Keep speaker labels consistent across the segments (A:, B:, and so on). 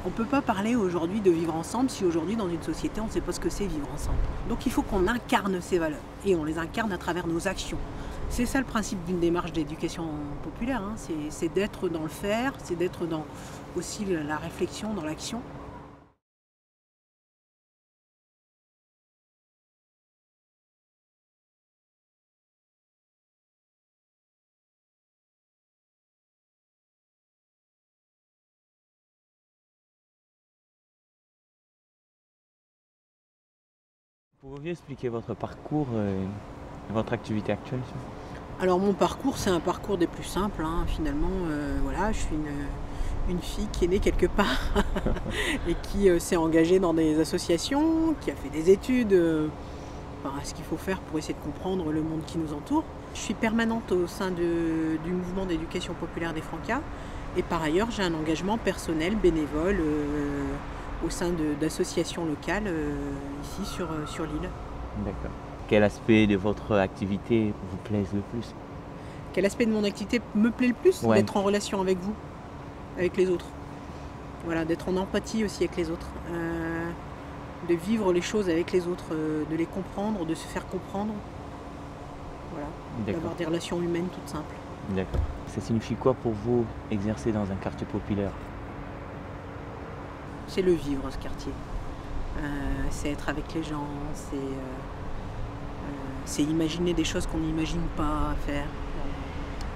A: On ne peut pas parler aujourd'hui de vivre ensemble si aujourd'hui dans une société on ne sait pas ce que c'est vivre ensemble. Donc il faut qu'on incarne ces valeurs et on les incarne à travers nos actions. C'est ça le principe d'une démarche d'éducation populaire, hein. C'est d'être dans le faire, c'est d'être dans aussi la réflexion, dans l'action.
B: Pourriez-vous expliquer votre parcours et votre activité actuelle?
A: Alors mon parcours, c'est un parcours des plus simples, hein. Finalement. Voilà, je suis une fille qui est née quelque part et qui s'est engagée dans des associations, qui a fait des études, ce qu'il faut faire pour essayer de comprendre le monde qui nous entoure. Je suis permanente au sein du mouvement d'éducation populaire des Francas et par ailleurs j'ai un engagement personnel, bénévole, au sein d'associations locales ici sur l'île.
B: D'accord. Quel aspect de votre activité vous plaise le plus?
A: Quel aspect de mon activité me plaît le plus?
B: Ouais.
A: D'être en relation avec vous, avec les autres. Voilà, d'être en empathie aussi avec les autres. De vivre les choses avec les autres, de les comprendre, de se faire comprendre. Voilà,
B: D'accord.
A: d'avoir des relations humaines toutes simples.
B: D'accord. Ça signifie quoi pour vous exercer dans un quartier populaire?
A: C'est le vivre, ce quartier. C'est être avec les gens, c'est imaginer des choses qu'on n'imagine pas faire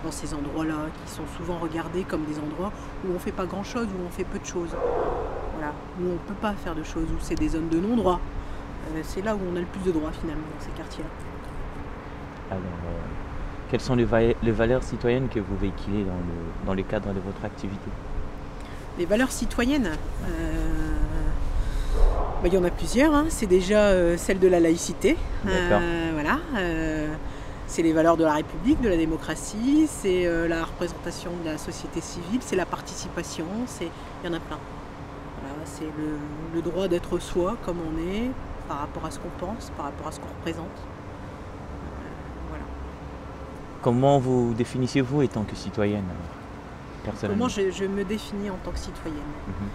A: dans ces endroits-là, qui sont souvent regardés comme des endroits où on ne fait pas grand-chose, où on fait peu de choses. Voilà, où on ne peut pas faire de choses, où c'est des zones de non-droit. C'est là où on a le plus de droits finalement, dans ces quartiers-là.
B: Alors, quelles sont les valeurs citoyennes que vous véhiculez dans le cadre de votre activité?
A: Les valeurs citoyennes, il y en a plusieurs, hein. C'est déjà celle de la laïcité.
B: D'accord.
A: Voilà, c'est les valeurs de la République, de la démocratie, c'est la représentation de la société civile, c'est la participation, il y en a plein. Voilà, c'est le droit d'être soi comme on est, par rapport à ce qu'on pense, par rapport à ce qu'on représente. Voilà.
B: Comment vous définissez-vous étant que citoyenne alors, personnellement?
A: Comment je me définis en tant que citoyenne?
B: Mhm.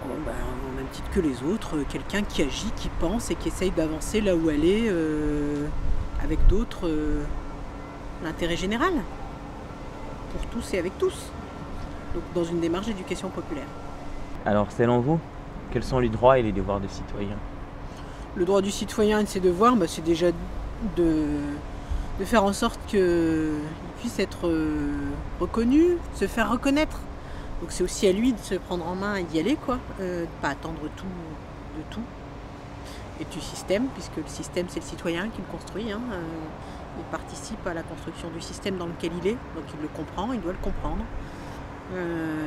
A: Au même titre que les autres, quelqu'un qui agit, qui pense et qui essaye d'avancer là où elle est, avec d'autres, l'intérêt général, pour tous et avec tous. Donc dans une démarche d'éducation populaire.
B: Alors, selon vous, quels sont les droits et les devoirs des citoyens?
A: Le droit du citoyen et de ses devoirs, c'est déjà de faire en sorte qu'il puisse être reconnu, se faire reconnaître. Donc c'est aussi à lui de se prendre en main et d'y aller, quoi. De pas attendre tout de tout. Et du système, puisque le système c'est le citoyen qui le construit, hein. Il participe à la construction du système dans lequel il est, donc il le comprend, il doit le comprendre.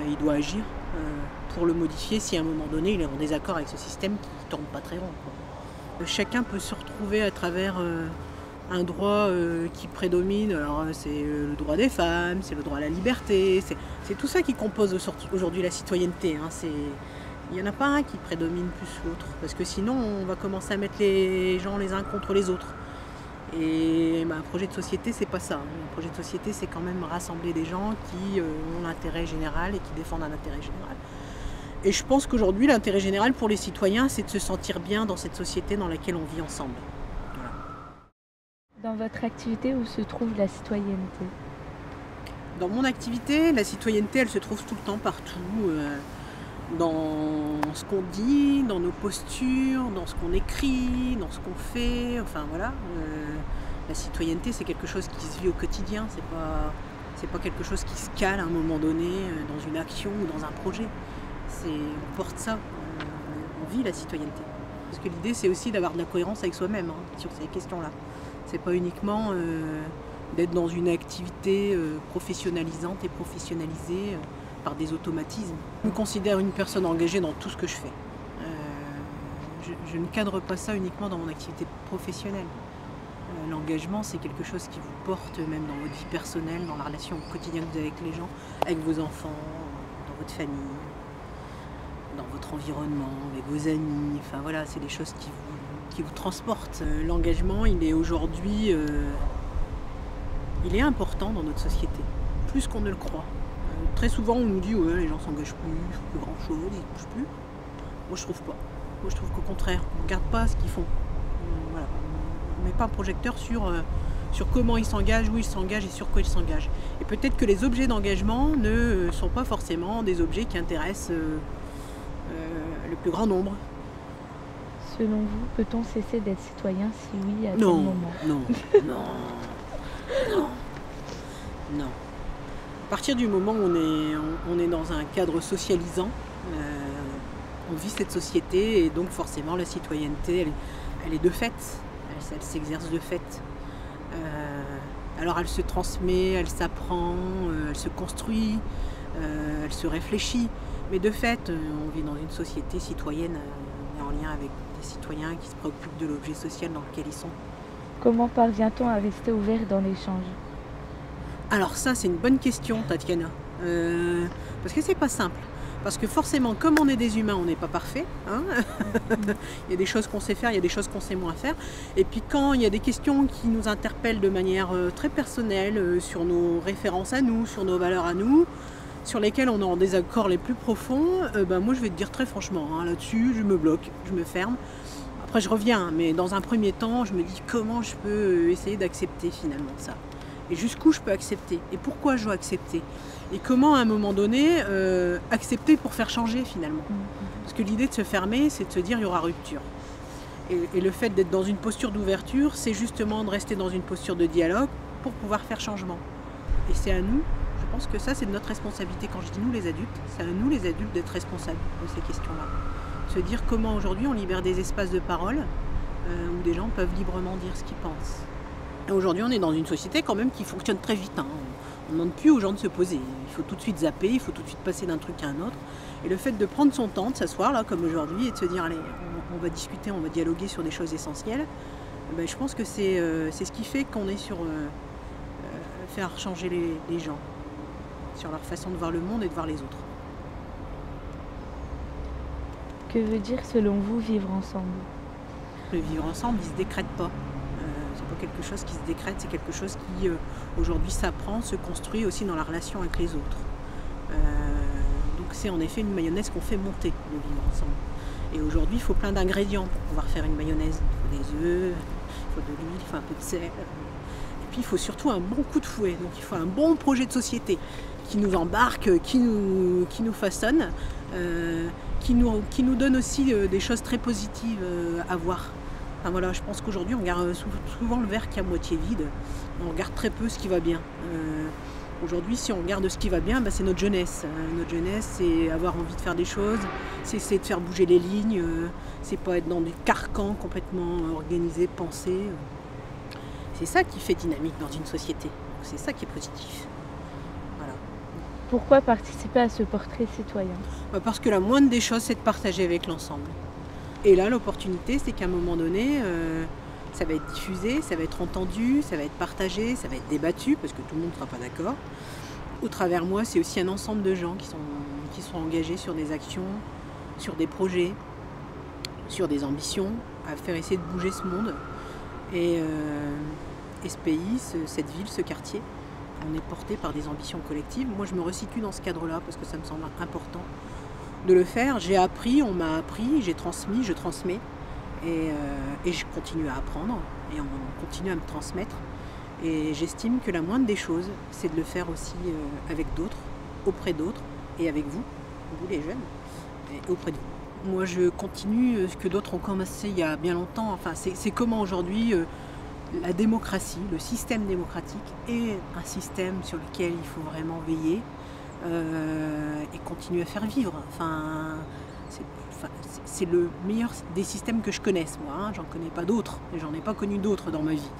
A: Il doit agir pour le modifier si à un moment donné il est en désaccord avec ce système qui ne tourne pas très rond, quoi. Chacun peut se retrouver à travers un droit qui prédomine. Alors c'est le droit des femmes, c'est le droit à la liberté, c'est tout ça qui compose aujourd'hui la citoyenneté, hein. Il n'y en a pas un qui prédomine plus l'autre, parce que sinon on va commencer à mettre les gens les uns contre les autres. Et un projet de société, c'est pas ça. Un projet de société, c'est quand même rassembler des gens qui ont l'intérêt général et qui défendent un intérêt général. Et je pense qu'aujourd'hui, l'intérêt général pour les citoyens, c'est de se sentir bien dans cette société dans laquelle on vit ensemble. Voilà.
C: Dans votre activité, où se trouve la citoyenneté?
A: Dans mon activité, la citoyenneté, elle se trouve tout le temps, partout. Dans ce qu'on dit, dans nos postures, dans ce qu'on écrit, dans ce qu'on fait. Enfin voilà. La citoyenneté, c'est quelque chose qui se vit au quotidien. C'est pas quelque chose qui se cale à un moment donné dans une action ou dans un projet. On porte ça, on vit la citoyenneté. Parce que l'idée, c'est aussi d'avoir de la cohérence avec soi-même, hein, sur ces questions-là. C'est pas uniquement d'être dans une activité professionnalisante et professionnalisée par des automatismes. Je me considère une personne engagée dans tout ce que je fais. Je ne cadre pas ça uniquement dans mon activité professionnelle. L'engagement, c'est quelque chose qui vous porte même dans votre vie personnelle, dans la relation au quotidien que vous avez avec les gens, avec vos enfants, dans votre famille, dans votre environnement, avec vos amis. Enfin voilà, c'est des choses qui vous transportent. L'engagement, il est aujourd'hui, il est important dans notre société, plus qu'on ne le croit. Très souvent on nous dit ouais les gens s'engagent plus grand chose, ils ne bougent plus. Moi je trouve pas. Moi je trouve qu'au contraire, on ne regarde pas ce qu'ils font. Voilà. On ne met pas un projecteur sur comment ils s'engagent, où ils s'engagent et sur quoi ils s'engagent. Et peut-être que les objets d'engagement ne sont pas forcément des objets qui intéressent le plus grand nombre.
C: Selon vous, peut-on cesser d'être citoyen? Si oui, à quel moment?
A: Non. À partir du moment où on est dans un cadre socialisant, on vit cette société et donc forcément la citoyenneté, elle est de fait, elle s'exerce de fait. Alors elle se transmet, elle s'apprend, elle se construit, elle se réfléchit, mais de fait on vit dans une société citoyenne, on est en lien avec des citoyens qui se préoccupent de l'objet social dans lequel ils sont.
C: Comment parvient-on à rester ouvert dans l'échange?
A: Alors ça c'est une bonne question Tatiana, parce que c'est pas simple. Parce que forcément, comme on est des humains, on n'est pas parfait. Hein. Il y a des choses qu'on sait faire, il y a des choses qu'on sait moins faire. Et puis quand il y a des questions qui nous interpellent de manière très personnelle, sur nos références à nous, sur nos valeurs à nous, sur lesquelles on est en désaccord les plus profonds, moi je vais te dire très franchement, hein, là-dessus je me bloque, je me ferme. Après je reviens, mais dans un premier temps, je me dis comment je peux essayer d'accepter finalement ça. Et jusqu'où je peux accepter. Et pourquoi je dois accepter. Et comment à un moment donné accepter pour faire changer finalement. Parce que l'idée de se fermer, c'est de se dire il y aura rupture. Et le fait d'être dans une posture d'ouverture, c'est justement de rester dans une posture de dialogue pour pouvoir faire changement. Et c'est à nous, je pense que ça c'est de notre responsabilité. Quand je dis nous les adultes, c'est à nous les adultes d'être responsables de ces questions-là. Se dire comment aujourd'hui on libère des espaces de parole où des gens peuvent librement dire ce qu'ils pensent. Et aujourd'hui on est dans une société quand même qui fonctionne très vite. Hein. On ne demande plus aux gens de se poser. Il faut tout de suite zapper, il faut tout de suite passer d'un truc à un autre. Et le fait de prendre son temps, de s'asseoir là comme aujourd'hui et de se dire allez, on va discuter, on va dialoguer sur des choses essentielles, je pense que c'est ce qui fait qu'on est sur faire changer les gens, sur leur façon de voir le monde et de voir les autres.
C: Que veut dire selon vous vivre ensemble?
A: Le vivre ensemble, il ne se décrète pas. C'est pas quelque chose qui se décrète, c'est quelque chose qui aujourd'hui s'apprend, se construit aussi dans la relation avec les autres. Donc c'est en effet une mayonnaise qu'on fait monter, le vivre ensemble. Et aujourd'hui il faut plein d'ingrédients pour pouvoir faire une mayonnaise. Il faut des œufs, il faut de l'huile, il faut un peu de sel. Et puis il faut surtout un bon coup de fouet, donc il faut un bon projet de société qui nous embarque, qui nous façonne, qui nous donne aussi des choses très positives à voir. Enfin, voilà, je pense qu'aujourd'hui on regarde souvent le verre qui est à moitié vide, on regarde très peu ce qui va bien. Aujourd'hui si on regarde ce qui va bien, c'est notre jeunesse. Notre jeunesse c'est avoir envie de faire des choses, c'est essayer de faire bouger les lignes, c'est pas être dans des carcans complètement organisés, pensés. C'est ça qui fait dynamique dans une société, c'est ça qui est positif. Voilà.
C: Pourquoi participer à ce portrait citoyen?
A: Parce que la moindre des choses c'est de partager avec l'ensemble. Et là, l'opportunité, c'est qu'à un moment donné, ça va être diffusé, ça va être entendu, ça va être partagé, ça va être débattu, parce que tout le monde ne sera pas d'accord. Au travers moi, c'est aussi un ensemble de gens qui sont engagés sur des actions, sur des projets, sur des ambitions, à faire essayer de bouger ce monde. Et ce pays, cette ville, ce quartier, on est porté par des ambitions collectives. Moi, je me resitue dans ce cadre-là, parce que ça me semble important de le faire. J'ai appris, on m'a appris, j'ai transmis, je transmets et je continue à apprendre et on continue à me transmettre et j'estime que la moindre des choses c'est de le faire aussi avec d'autres, auprès d'autres et avec vous les jeunes, et auprès de vous. Moi je continue ce que d'autres ont commencé il y a bien longtemps, enfin c'est comment aujourd'hui la démocratie, le système démocratique est un système sur lequel il faut vraiment veiller et continuer à faire vivre. C'est le meilleur des systèmes que je connaisse, moi. Hein. J'en connais pas d'autres, et j'en ai pas connu d'autres dans ma vie.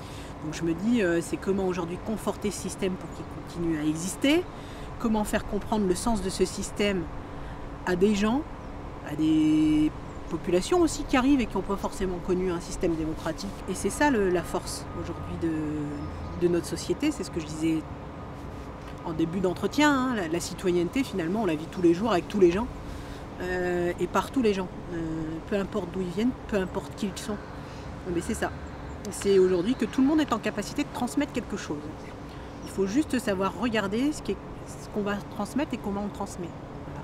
A: Donc je me dis, c'est comment aujourd'hui conforter ce système pour qu'il continue à exister, comment faire comprendre le sens de ce système à des gens, à des populations aussi qui arrivent et qui n'ont pas forcément connu un système démocratique. Et c'est ça la force aujourd'hui de notre société, c'est ce que je disais en début d'entretien, hein, la citoyenneté finalement on la vit tous les jours avec tous les gens et par tous les gens, peu importe d'où ils viennent, peu importe qui ils sont. Mais c'est ça, c'est aujourd'hui que tout le monde est en capacité de transmettre quelque chose. Il faut juste savoir regarder ce qu'on va transmettre et comment on transmet. Voilà.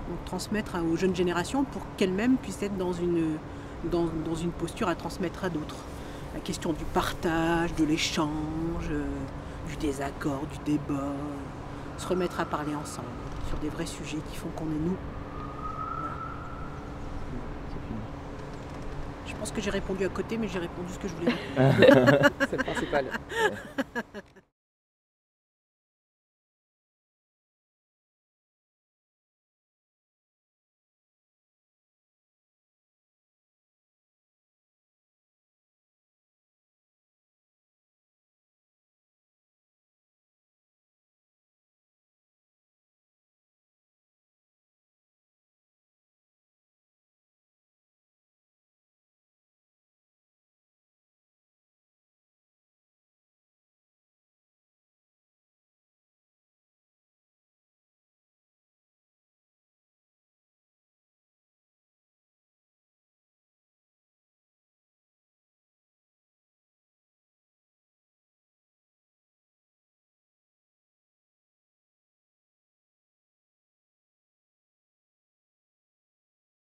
A: Donc transmettre aux jeunes générations pour qu'elles-mêmes puissent être dans une posture à transmettre à d'autres. La question du partage, de l'échange, du désaccord, du débat, se remettre à parler ensemble sur des vrais sujets qui font qu'on est nous. Voilà.
B: C'est fini.
A: Je pense que j'ai répondu à côté, mais j'ai répondu ce que je voulais dire.
D: C'est le principal.